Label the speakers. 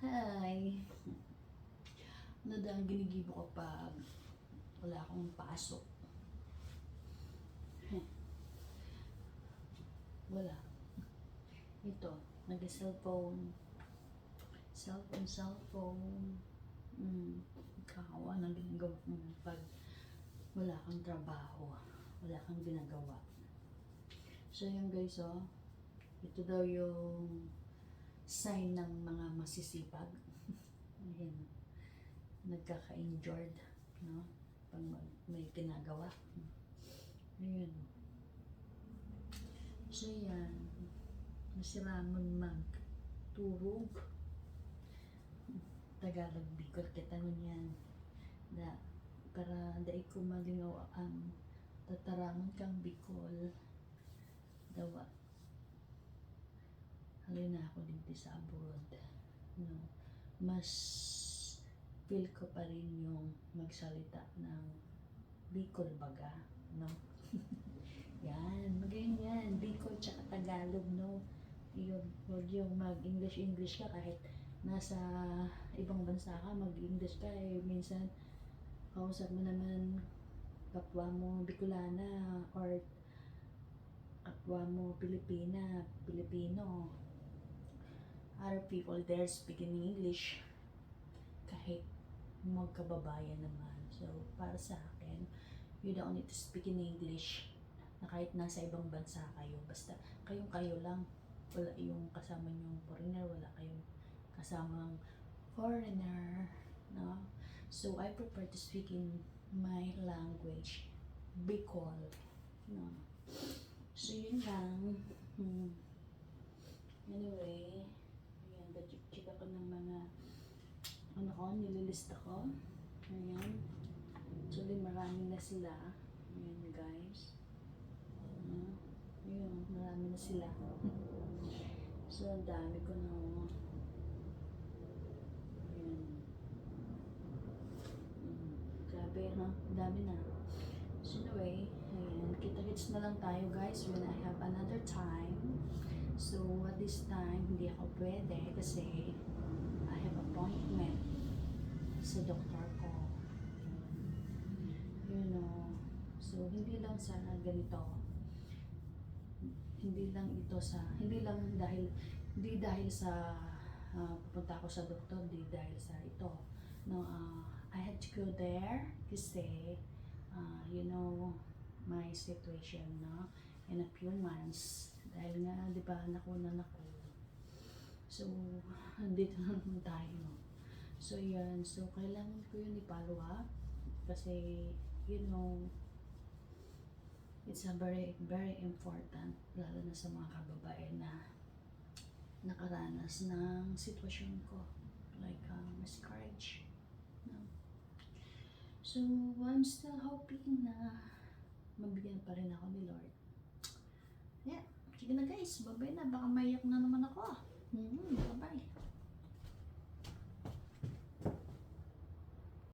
Speaker 1: Hi! Ano daw ang ginigibo ko pag wala akong pasok? Wala. Ito, nag-cellphone. Cellphone. Kakawa ng ginagawa mo pag wala kang trabaho. Wala kang ginagawa. So yun guys, ito daw yung sign ng mga masisipag. Ayan. Nagkaka-injured, no? Pag may ginagawa. Ayan. So yan. Masiramon magturog. Tagalog Bicol kita nun yan. Para dai ko malingaw ang tataramon kang Bicol. Dawa. Halina ako dito sa abroad. No? Mas feel ko pa rin yung magsalita ng Bicol baga, no? Yan, magayon yan. Bicol tsaka Tagalog, no? Huwag yung mag-English ka kahit nasa ibang bansa ka, mag-English ka, minsan kausap mo naman kapwa mo Bicolana or kapwa mo Pilipino. Other people there speaking English kahit magkababayan naman. So, para sa akin, you don't need to speak in English na kahit nasa ibang bansa kayo. Basta kayo lang. Wala yung kasama yung foreigner. Wala kayong kasamang foreigner. No? So, I prefer to speak in my language. Bicol. No? So, yun lang. Anyway, ayan, check ako ng mga nililista ko. Ayan. Actually, marami na sila. Ayan, guys. Ayan, marami na sila. So, ang dami ko na. Ayan. Grabe, no? Dami na. So, anyway, ayan. Kita-kits na lang tayo, guys, when I have another time. So, at this time, hindi ako pwede kasi I have appointment sa doktor ko. You know, so hindi lang sa ganito. Hindi dahil sa pupunta ako sa doktor, hindi dahil sa ito. No, I had to go there kasi you know my situation, no, in a few months. Dahil nga, di ba, nakunan ako. So, andito na naman tayo. So, yan. So, kailangan ko yun i-follow up. Kasi, you know, it's a very, very important. Lalo na sa mga kababayan na nakaranas ng sitwasyon ko. Like, miscarriage. No? So, I'm still hoping na mabigyan pa rin ako ni Lord. Yeah. Sige na guys, babay na. Baka maiyak na naman ako. Bye-bye.